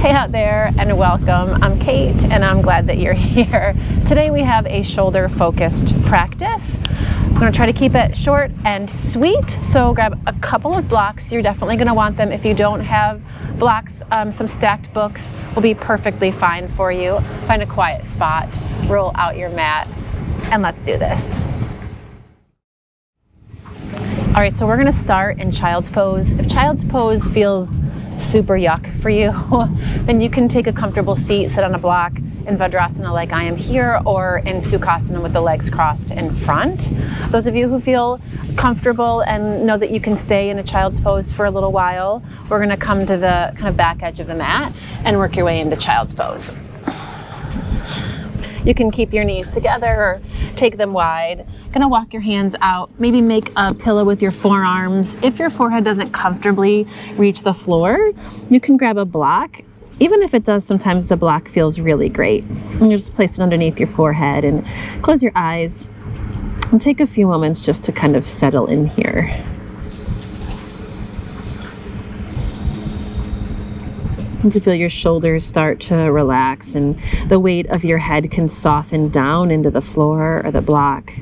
Hey out there and welcome. I'm Kate and I'm glad that you're here. Today we have a shoulder focused practice. I'm going to try to keep it short and sweet. So grab a couple of blocks. You're definitely going to want them. If you don't have blocks, some stacked books will be perfectly fine for you. Find a quiet spot, roll out your mat, and let's do this. All right, so we're going to start in child's pose. If child's pose feels super yuck for you, then you can take a comfortable seat, sit on a block in Vajrasana like I am here, or in Sukhasana with the legs crossed in front. Those of you who feel comfortable and know that you can stay in a child's pose for a little while, we're going to come to the kind of back edge of the mat and work your way into child's pose. You can keep your knees together or take them wide. Gonna walk your hands out, maybe make a pillow with your forearms. If your forehead doesn't comfortably reach the floor, you can grab a block. Even if it does, sometimes the block feels really great. And you just place it underneath your forehead and close your eyes and take a few moments just to kind of settle in here. And to feel your shoulders start to relax and the weight of your head can soften down into the floor or the block.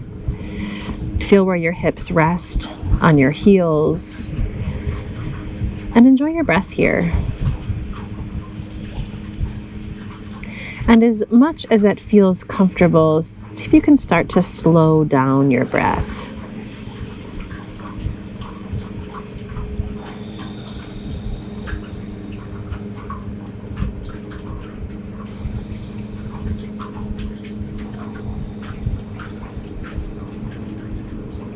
Feel where your hips rest on your heels and enjoy your breath here. And as much as it feels comfortable, see if you can start to slow down your breath.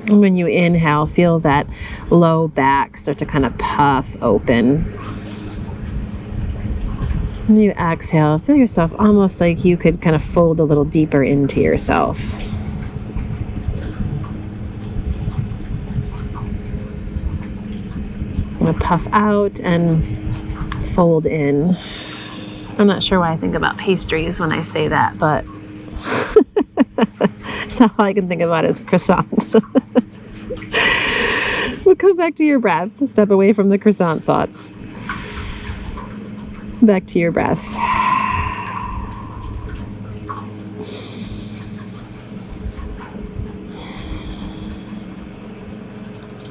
And when you inhale, feel that low back start to kind of puff open. When you exhale, feel yourself almost like you could kind of fold a little deeper into yourself. I'm going to puff out and fold in. I'm not sure why I think about pastries when I say that, but all I can think about is croissants. We'll come back to your breath. Step away from the croissant thoughts. Back to your breath.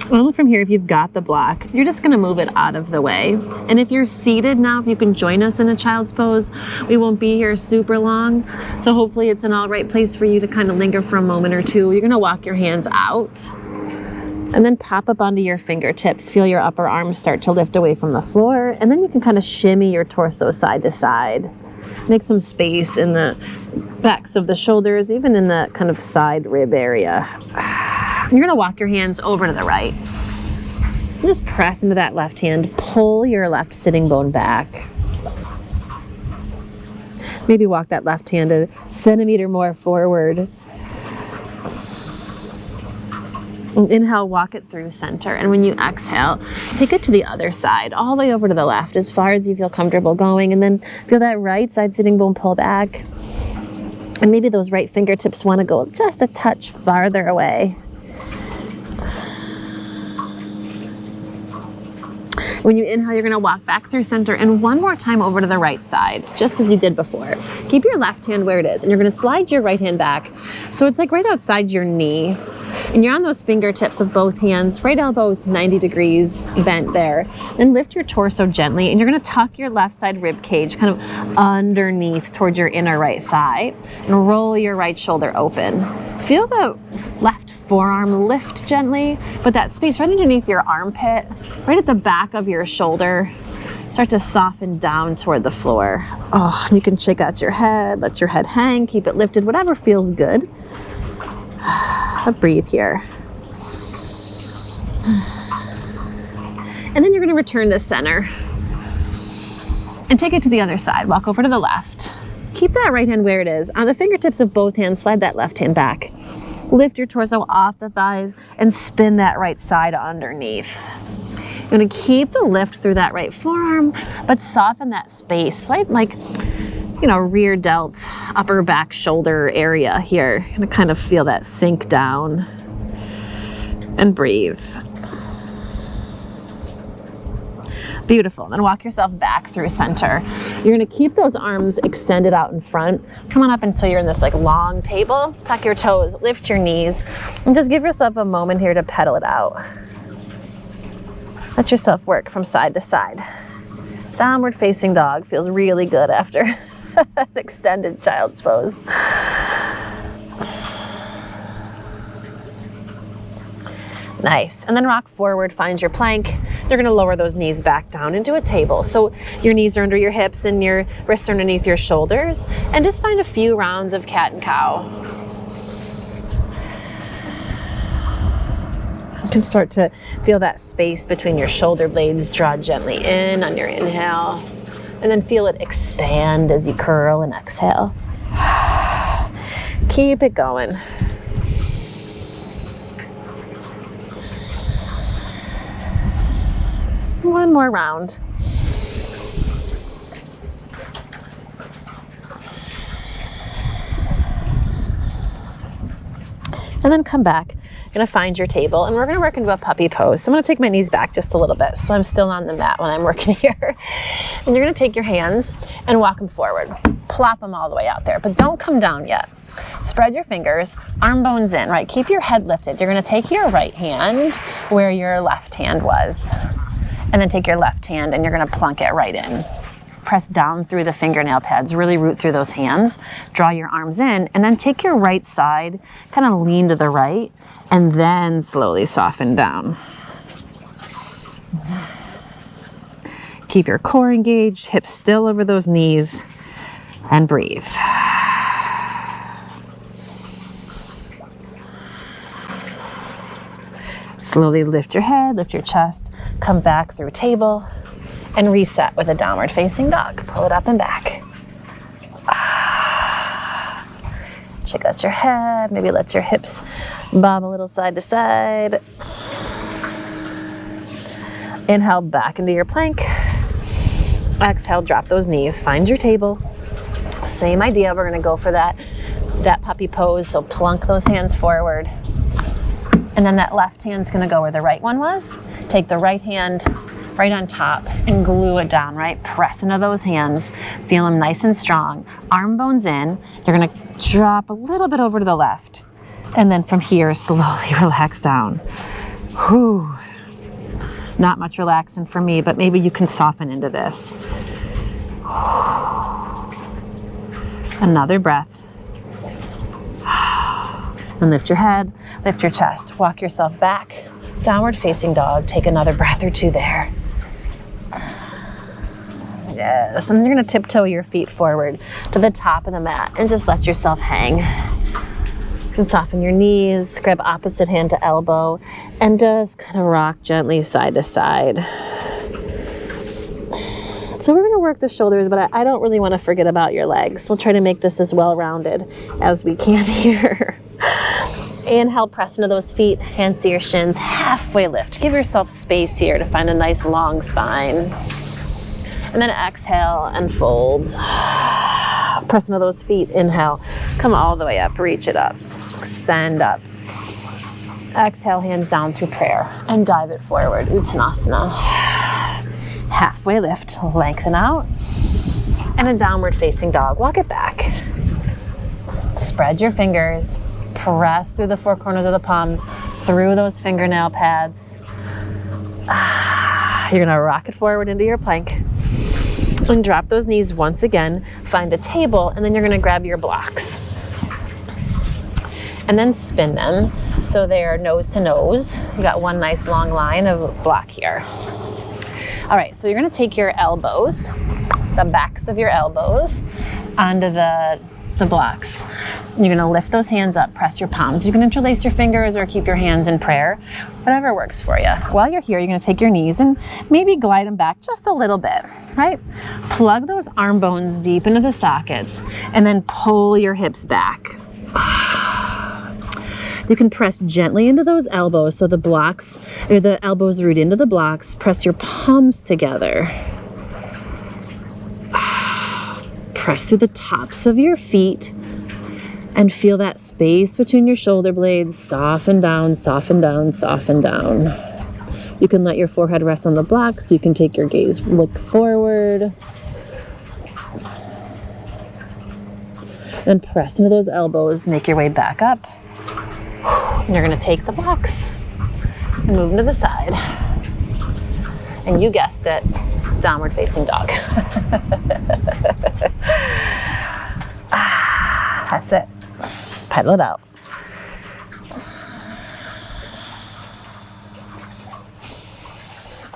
Well, from here, if you've got the block, you're just going to move it out of the way. And if you're seated now, if you can join us in a child's pose, we won't be here super long. So hopefully it's an all right place for you to kind of linger for a moment or two. You're going to walk your hands out and then pop up onto your fingertips. Feel your upper arms start to lift away from the floor. And then you can kind of shimmy your torso side to side. Make some space in the backs of the shoulders, even in the kind of side rib area. You're going to walk your hands over to the right. Just press into that left hand. Pull your left sitting bone back. Maybe walk that left hand a centimeter more forward. Inhale, walk it through center. And when you exhale, take it to the other side, all the way over to the left, as far as you feel comfortable going. And then feel that right side sitting bone pull back. And maybe those right fingertips want to go just a touch farther away. When you inhale, you're going to walk back through center and one more time over to the right side, just as you did before. Keep your left hand where it is, and you're going to slide your right hand back so it's like right outside your knee. And you're on those fingertips of both hands, right elbow is 90 degrees bent there. Then lift your torso gently, and you're going to tuck your left side rib cage kind of underneath towards your inner right thigh, and roll your right shoulder open. Feel the left forearm lift gently, but that space right underneath your armpit, right at the back of your shoulder, start to soften down toward the floor. Oh, you can shake out your head, let your head hang, keep it lifted, whatever feels good. Breathe here. And then you're going to return to center and take it to the other side. Walk over to the left. Keep that right hand where it is. On the fingertips of both hands, slide that left hand back. Lift your torso off the thighs and spin that right side underneath. You're going to keep the lift through that right forearm, but soften that space, slight like, rear delt, upper back shoulder area here. You're going to kind of feel that sink down and breathe. Beautiful. Then walk yourself back through center. You're gonna keep those arms extended out in front. Come on up until you're in this like long table. Tuck your toes, lift your knees, and just give yourself a moment here to pedal it out. Let yourself work from side to side. Downward facing dog feels really good after an extended child's pose. Nice. And then rock forward, find your plank. You're going to lower those knees back down into a table. So your knees are under your hips and your wrists are underneath your shoulders. And just find a few rounds of cat and cow. You can start to feel that space between your shoulder blades. Draw gently in on your inhale. And then feel it expand as you curl and exhale. Keep it going. One more round. And then come back. You're gonna find your table and we're gonna work into a puppy pose. So I'm gonna take my knees back just a little bit so I'm still on the mat when I'm working here. And you're gonna take your hands and walk them forward. Plop them all the way out there, but don't come down yet. Spread your fingers, arm bones in, right? Keep your head lifted. You're gonna take your right hand where your left hand was. And then take your left hand and you're gonna plunk it right in. Press down through the fingernail pads, really root through those hands. Draw your arms in and then take your right side, kind of lean to the right and then slowly soften down. Keep your core engaged, hips still over those knees and breathe. Slowly lift your head, lift your chest, come back through table, and reset with a downward facing dog. Pull it up and back. Check out your head, maybe let your hips bob a little side to side. Inhale back into your plank. Exhale, drop those knees, find your table. Same idea, we're gonna go for that puppy pose, so plunk those hands forward. And then that left hand's gonna go where the right one was. Take the right hand right on top and glue it down, right? Press into those hands, feel them nice and strong. Arm bones in, you're gonna drop a little bit over to the left. And then from here, slowly relax down. Whew. Not much relaxing for me, but maybe you can soften into this. Another breath. And lift your head, lift your chest, walk yourself back. Downward facing dog, take another breath or two there. Yes, and then you're gonna tiptoe your feet forward to the top of the mat and just let yourself hang. You can soften your knees, grab opposite hand to elbow, and just kind of rock gently side to side. So we're gonna work the shoulders, but I don't really wanna forget about your legs. We'll try to make this as well-rounded as we can here. Inhale, press into those feet, hands to your shins, halfway lift. Give yourself space here to find a nice long spine. And then exhale and fold. Press into those feet, inhale. Come all the way up, reach it up, extend up. Exhale, hands down through prayer and dive it forward, Uttanasana. Halfway lift, lengthen out. And a downward facing dog, walk it back. Spread your fingers. Press through the four corners of the palms, through those fingernail pads. You're gonna rock it forward into your plank and drop those knees once again. Find a table and then you're gonna grab your blocks. And then spin them so they're nose to nose. You got one nice long line of block here. All right, so you're gonna take your elbows, the backs of your elbows, onto the blocks. You're gonna lift those hands up, press your palms. You can interlace your fingers or keep your hands in prayer, whatever works for you. While you're here, you're gonna take your knees and maybe glide them back just a little bit, right? Plug those arm bones deep into the sockets and then pull your hips back. You can press gently into those elbows so the blocks, or the elbows root into the blocks. Press your palms together. Press through the tops of your feet and feel that space between your shoulder blades soften down, soften down, soften down. You can let your forehead rest on the block so you can take your gaze, look forward. Then press into those elbows, make your way back up. And you're gonna take the blocks and move them to the side. And you guessed it, downward facing dog. That's it. Pedal it out.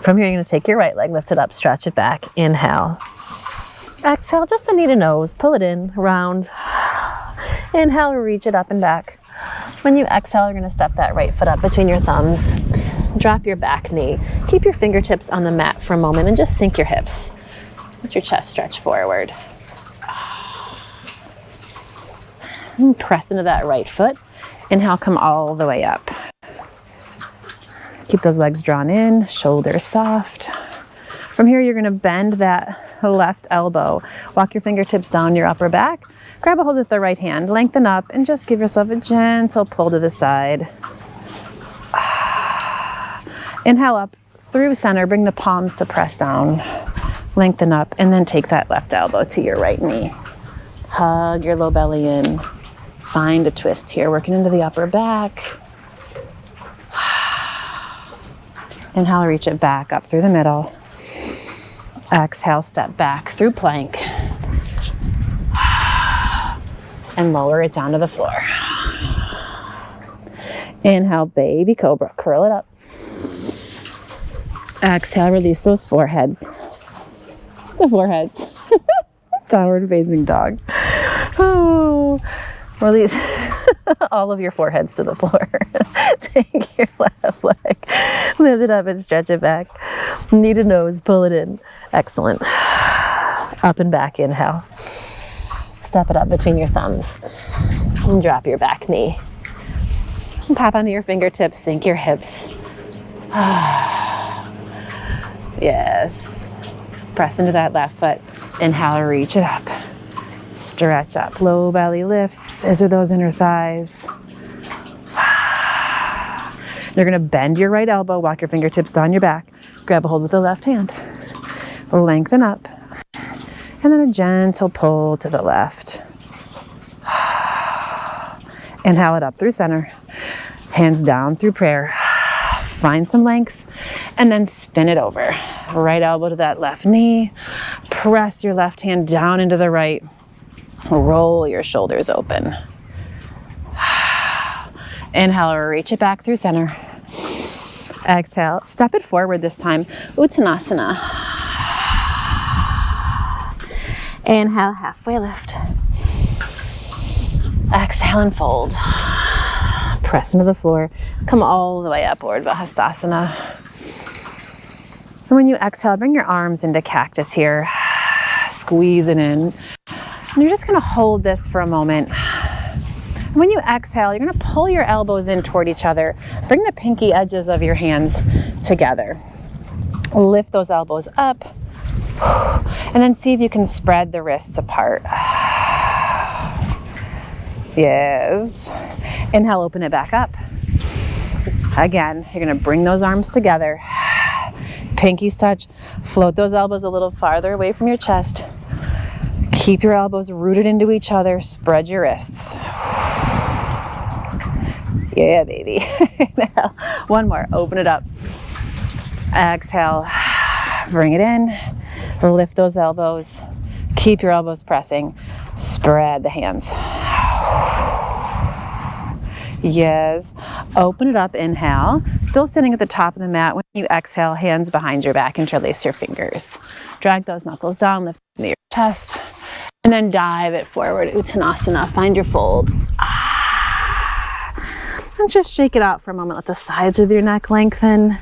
From here, you're gonna take your right leg, lift it up, stretch it back, inhale. Exhale, just the knee to nose, pull it in, round. Inhale, reach it up and back. When you exhale, you're gonna step that right foot up between your thumbs. Drop your back knee. Keep your fingertips on the mat for a moment and just sink your hips. Let your chest stretch forward. And press into that right foot. Inhale, come all the way up. Keep those legs drawn in, shoulders soft. From here, you're gonna bend that left elbow. Walk your fingertips down your upper back. Grab a hold with the right hand, lengthen up, and just give yourself a gentle pull to the side. Inhale up through center, bring the palms to press down. Lengthen up, and then take that left elbow to your right knee. Hug your low belly in. Find a twist here, working into the upper back. Inhale, reach it back up through the middle. Exhale, step back through plank. And lower it down to the floor. Inhale, baby cobra, curl it up. Exhale, release those foreheads. The foreheads. Downward facing dog. Oh, release all of your foreheads to the floor. Take your left leg, lift it up and stretch it back. Knee to nose, pull it in. Excellent. Up and back, inhale. Step it up between your thumbs. And drop your back knee. And pop onto your fingertips, sink your hips. Yes. Press into that left foot. Inhale, reach it up. Stretch up. Low belly lifts. Scissor those inner thighs. You're going to bend your right elbow, walk your fingertips down your back, grab a hold with the left hand. Lengthen up. And then a gentle pull to the left. Inhale it up through center. Hands down through prayer. Find some length and then spin it over. Right elbow to that left knee. Press your left hand down into the right. Roll your shoulders open. Inhale, reach it back through center. Exhale, step it forward this time. Uttanasana. Inhale, halfway lift. Exhale and fold. Press into the floor. Come all the way up, Urdhva Hastasana. And when you exhale, bring your arms into cactus here. Squeeze it in. And you're just gonna hold this for a moment. When you exhale, you're gonna pull your elbows in toward each other. Bring the pinky edges of your hands together. Lift those elbows up. And then see if you can spread the wrists apart. Yes. Inhale, open it back up. Again, you're gonna bring those arms together. Pinkies touch. Float those elbows a little farther away from your chest. Keep your elbows rooted into each other. Spread your wrists. Yeah, baby. Inhale. One more. Open it up. Exhale. Bring it in. Lift those elbows. Keep your elbows pressing. Spread the hands. Yes. Open it up. Inhale. Still sitting at the top of the mat. When you exhale, hands behind your back. Interlace your fingers. Drag those knuckles down. Lift into your chest. And then dive it forward. Uttanasana. Find your fold. And just shake it out for a moment. Let the sides of your neck lengthen.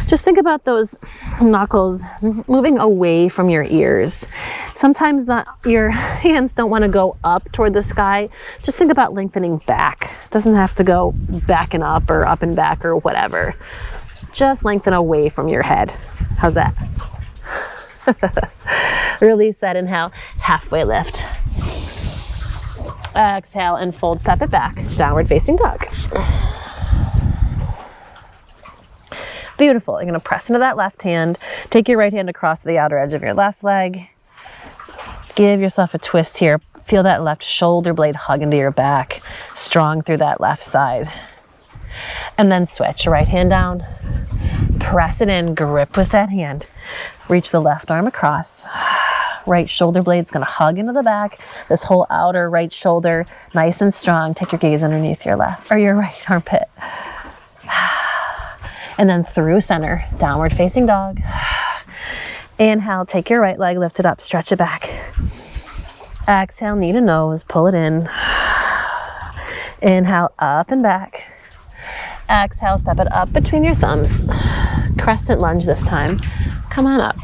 Just think about those knuckles moving away from your ears. Sometimes your hands don't want to go up toward the sky. Just think about lengthening back. It doesn't have to go back and up or up and back or whatever. Just lengthen away from your head. How's that? Release that. Inhale, halfway lift. Exhale and fold, step it back. Downward facing dog. Beautiful. You're gonna press into that left hand. Take your right hand across the outer edge of your left leg. Give yourself a twist here. Feel that left shoulder blade hug into your back. Strong through that left side. And then switch. Right hand down. Press it in. Grip with that hand. Reach the left arm across. Right shoulder blade's gonna hug into the back. This whole outer right shoulder, nice and strong. Take your gaze underneath your left or your right armpit. And then through center, downward facing dog. Inhale, take your right leg, lift it up, stretch it back. Exhale, knee to nose, pull it in. Inhale, up and back. Exhale, step it up between your thumbs. Crescent lunge this time. Come on up.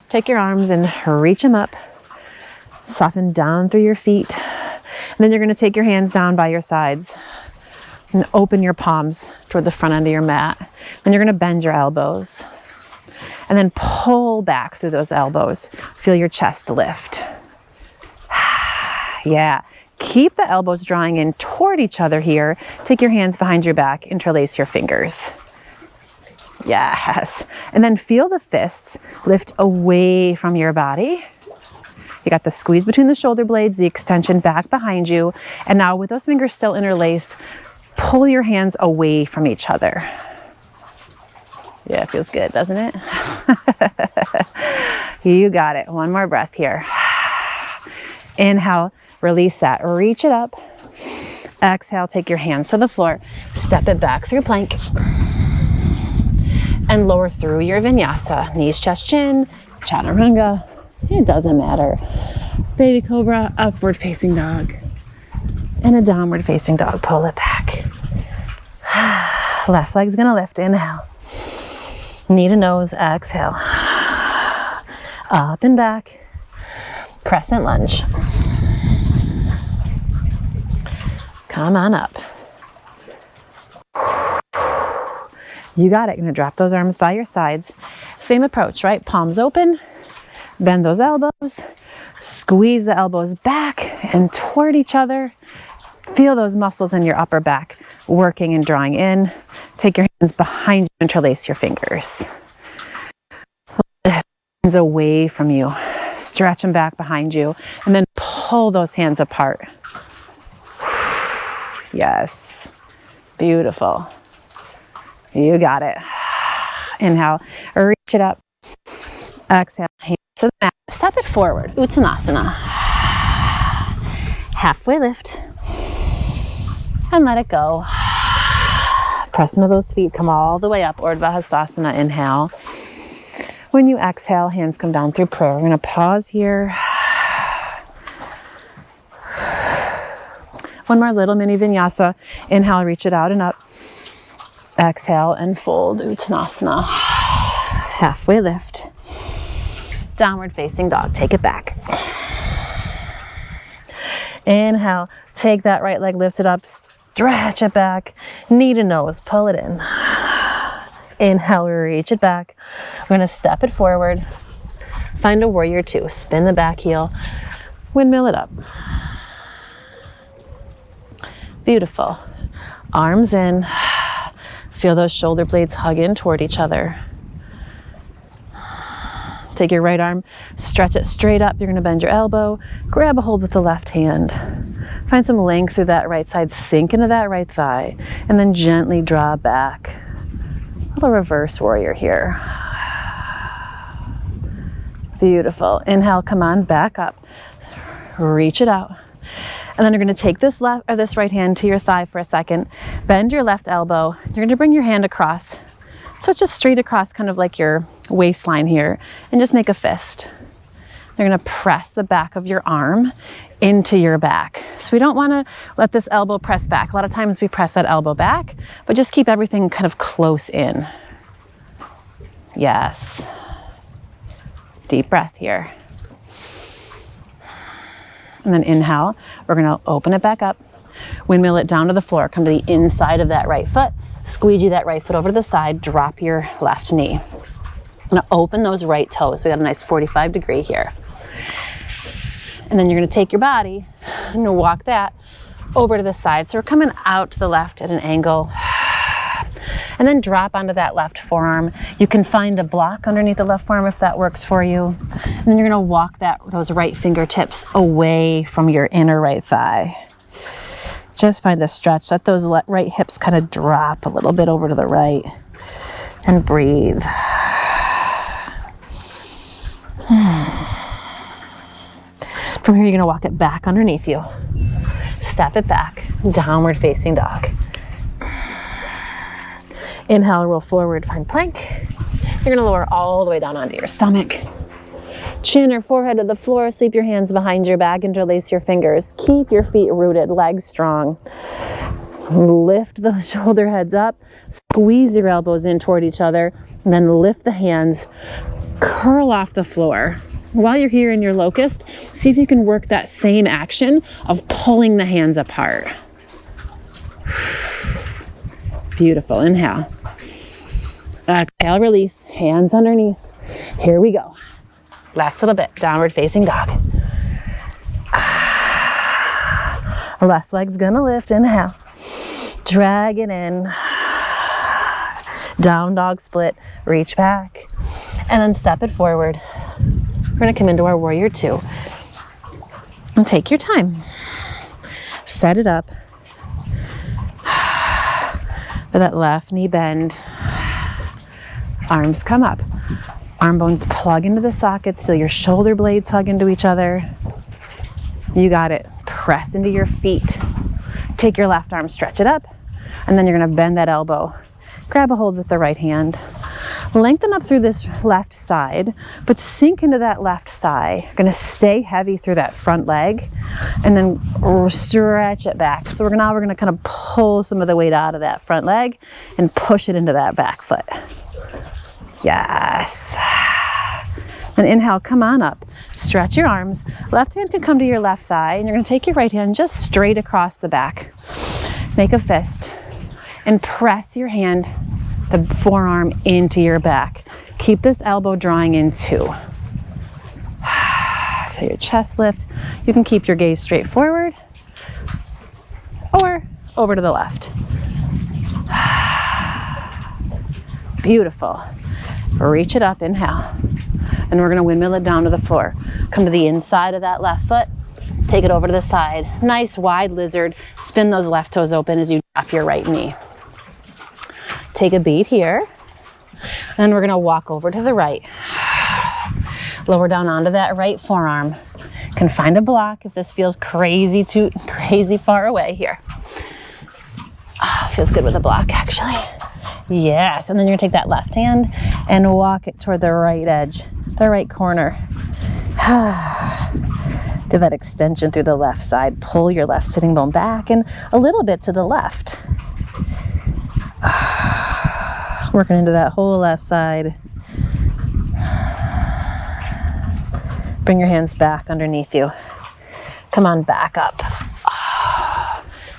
Take your arms and reach them up. Soften down through your feet. And then you're gonna take your hands down by your sides and open your palms toward the front end of your mat. Then you're gonna bend your elbows. And then pull back through those elbows. Feel your chest lift. Yeah. Keep the elbows drawing in toward each other here. Take your hands behind your back, interlace your fingers. Yes. And then feel the fists lift away from your body. You got the squeeze between the shoulder blades, the extension back behind you. And now with those fingers still interlaced, pull your hands away from each other. Yeah, it feels good, doesn't it? You got it. One more breath here. Inhale, release that. Reach it up. Exhale, take your hands to the floor. Step it back through plank. And lower through your vinyasa. Knees, chest, chin, chaturanga. It doesn't matter. Baby cobra, upward facing dog. And a downward facing dog. Pull it back. Left leg's gonna lift. Inhale. Knee to nose. Exhale. Up and back. Crescent lunge. Come on up. You got it. You're gonna drop those arms by your sides. Same approach, right? Palms open. Bend those elbows. Squeeze the elbows back and toward each other. Feel those muscles in your upper back working and drawing in. Take your hands behind you, interlace your fingers. Hands away from you. Stretch them back behind you. And then pull those hands apart. Yes. Beautiful. You got it. Inhale, reach it up. Exhale, hands to the mat. Step it forward, Uttanasana. Halfway lift. And let it go. Press into those feet, come all the way up, Urdhva Hastasana, inhale. When you exhale, hands come down through prayer. We're gonna pause here. One more little mini vinyasa. Inhale, reach it out and up. Exhale and fold, Uttanasana. Halfway lift. Downward facing dog, take it back. Inhale, take that right leg, lift it up, stretch it back. Knee to nose, pull it in. Inhale, reach it back. We're gonna step it forward. Find a warrior two, spin the back heel, windmill it up. Beautiful. Arms in. Feel those shoulder blades hug in toward each other. Take your right arm, stretch it straight up. You're gonna bend your elbow, grab a hold with the left hand. Find some length through that right side, sink into that right thigh, and then gently draw back. A little reverse warrior here. Beautiful. Inhale, come on, back up. Reach it out. And then you're gonna take this left or this right hand to your thigh for a second. Bend your left elbow. You're gonna bring your hand across. So it's just straight across, kind of like your waistline here, and just make a fist. You're gonna press the back of your arm into your back. So we don't wanna let this elbow press back. A lot of times we press that elbow back, but just keep everything kind of close in. Yes. Deep breath here. And then inhale, we're gonna open it back up, windmill it down to the floor, come to the inside of that right foot, squeegee that right foot over to the side, drop your left knee. Gonna open those right toes. We got a nice 45-degree here. And then you're gonna take your body and you're gonna walk that over to the side. So we're coming out to the left at an angle. and then drop onto that left forearm. You can find a block underneath the left forearm if that works for you. And then you're gonna walk those right fingertips away from your inner right thigh. Just find a stretch. Let those right hips kind of drop a little bit over to the right, and breathe. From here, you're gonna walk it back underneath you. Step it back, downward facing dog. Inhale, roll forward, find plank. You're gonna lower all the way down onto your stomach. Chin or forehead to the floor, sweep your hands behind your back, interlace your fingers. Keep your feet rooted, legs strong. Lift those shoulder heads up, squeeze your elbows in toward each other, and then lift the hands, curl off the floor. While you're here in your locust, see if you can work that same action of pulling the hands apart. Beautiful, inhale. Exhale, release, hands underneath. Here we go. Last little bit, downward facing dog. Left leg's gonna lift, inhale. Drag it in. Down dog split, reach back. And then step it forward. We're gonna come into our warrior two. And take your time. Set it up. For that left knee bend. Arms come up. Arm bones plug into the sockets. Feel your shoulder blades hug into each other. You got it. Press into your feet. Take your left arm, stretch it up, and then you're gonna bend that elbow. Grab a hold with the right hand. Lengthen up through this left side, but sink into that left thigh. You're gonna stay heavy through that front leg, and then stretch it back. So we're gonna kind of pull some of the weight out of that front leg and push it into that back foot. Yes. Then inhale, come on up. Stretch your arms. Left hand can come to your left thigh, and you're gonna take your right hand just straight across the back. Make a fist and press your hand, the forearm, into your back. Keep this elbow drawing in too. Feel your chest lift. You can keep your gaze straight forward or over to the left. Beautiful. Reach it up, inhale. And we're gonna windmill it down to the floor. Come to the inside of that left foot. Take it over to the side. Nice wide lizard. Spin those left toes open as you drop your right knee. Take a beat here. And then we're gonna walk over to the right. Lower down onto that right forearm. Can find a block if this feels crazy far away here. Feels good with a block, actually. Yes, and then you're gonna take that left hand and walk it toward the right edge, the right corner. Do that extension through the left side. Pull your left sitting bone back and a little bit to the left. Working into that whole left side. Bring your hands back underneath you. Come on, back up.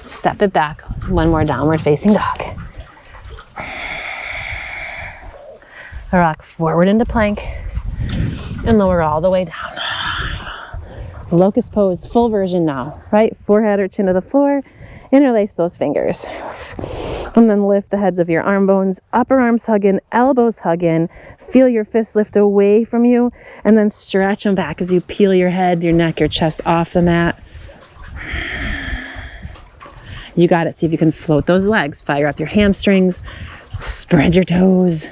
Step it back. One more downward facing dog. Rock forward into plank and lower all the way down. Locust pose, full version now, right? Forehead or chin to the floor, interlace those fingers. And then lift the heads of your arm bones, upper arms hug in, elbows hug in. Feel your fists lift away from you, and then stretch them back as you peel your head, your neck, your chest off the mat. You got it. See if you can float those legs. Fire up your hamstrings, spread your toes.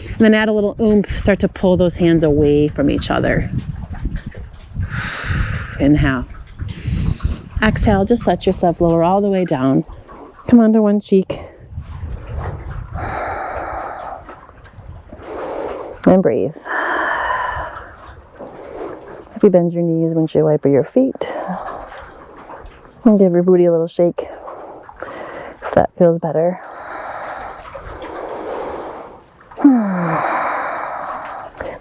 And then add a little oomph. Start to pull those hands away from each other. Inhale. Exhale, just let yourself lower all the way down. Come onto one cheek. And breathe. If you bend your knees, windshield wiper your feet. And give your booty a little shake if that feels better.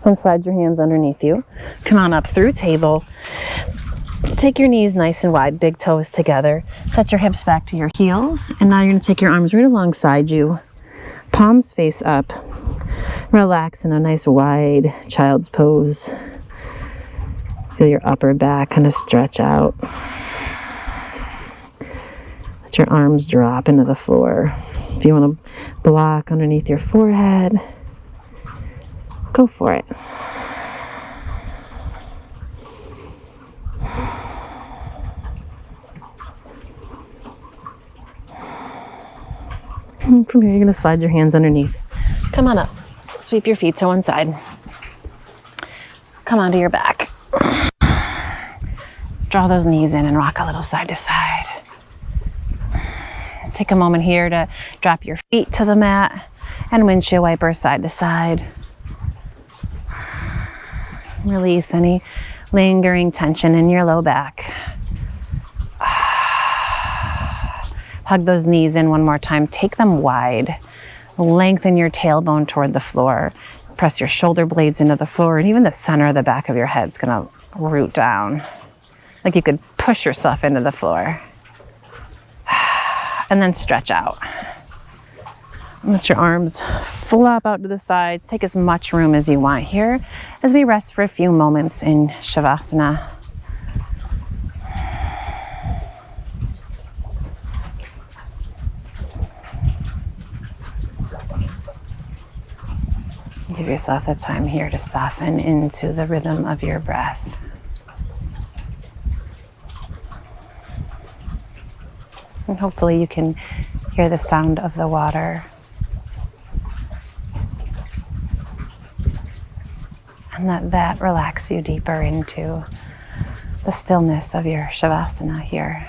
Then slide your hands underneath you. Come on up through table. Take your knees nice and wide, big toes together. Set your hips back to your heels. And now you're gonna take your arms right alongside you. Palms face up. Relax in a nice wide child's pose. Feel your upper back kind of stretch out. Let your arms drop into the floor. If you want to block underneath your forehead, go for it. And from here, you're going to slide your hands underneath. Come on up. Sweep your feet to one side. Come onto your back. Draw those knees in and rock a little side to side. Take a moment here to drop your feet to the mat and windshield wiper side to side. Release any lingering tension in your low back. Hug those knees in one more time. Take them wide. Lengthen your tailbone toward the floor. Press your shoulder blades into the floor, and even the center of the back of your head's gonna root down. Like you could push yourself into the floor. And then stretch out. Let your arms flop out to the sides. Take as much room as you want here as we rest for a few moments in Shavasana. Give yourself the time here to soften into the rhythm of your breath. And hopefully you can hear the sound of the water. And let that relax you deeper into the stillness of your Shavasana here.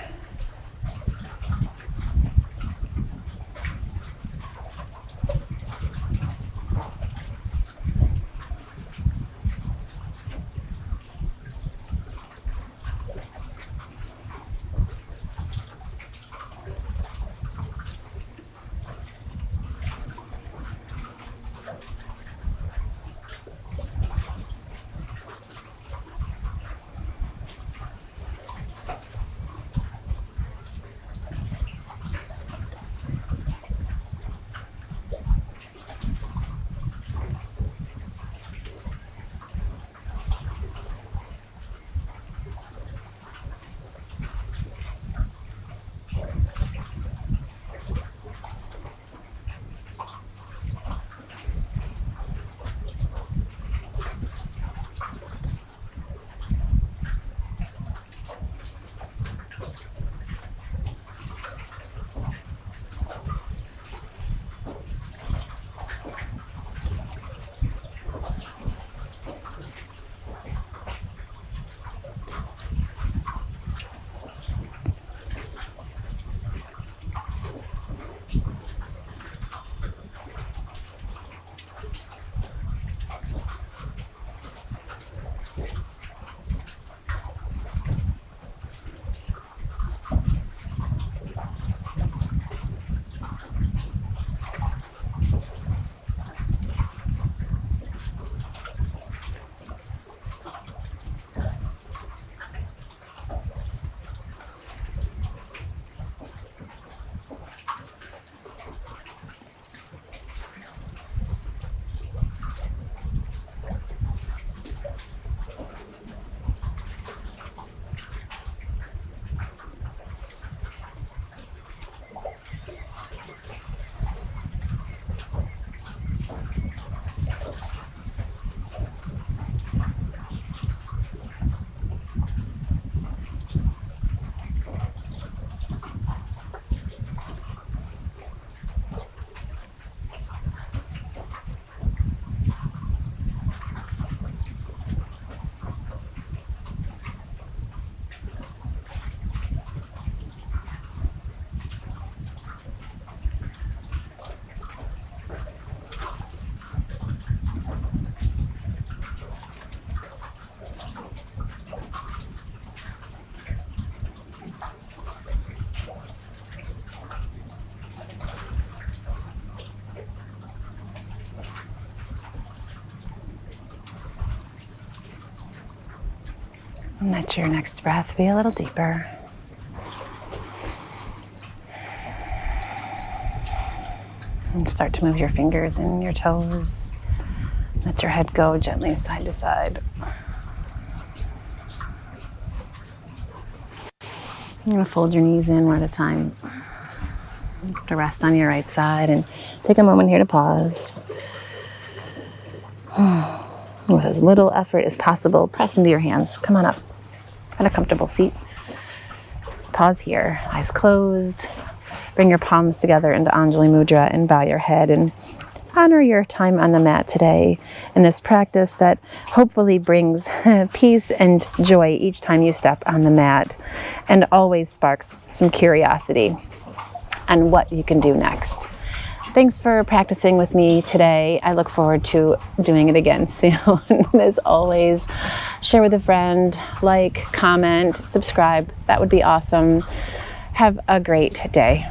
And let your next breath be a little deeper. And start to move your fingers and your toes. Let your head go gently side to side. You're going to fold your knees in one at a time. To rest on your right side and take a moment here to pause. With as little effort as possible, press into your hands. Come on up. Find a comfortable seat. Pause here, eyes closed. Bring your palms together into Anjali Mudra and bow your head and honor your time on the mat today in this practice that hopefully brings peace and joy each time you step on the mat and always sparks some curiosity on what you can do next. Thanks for practicing with me today. I look forward to doing it again soon. As always, share with a friend, like, comment, subscribe. That would be awesome. Have a great day.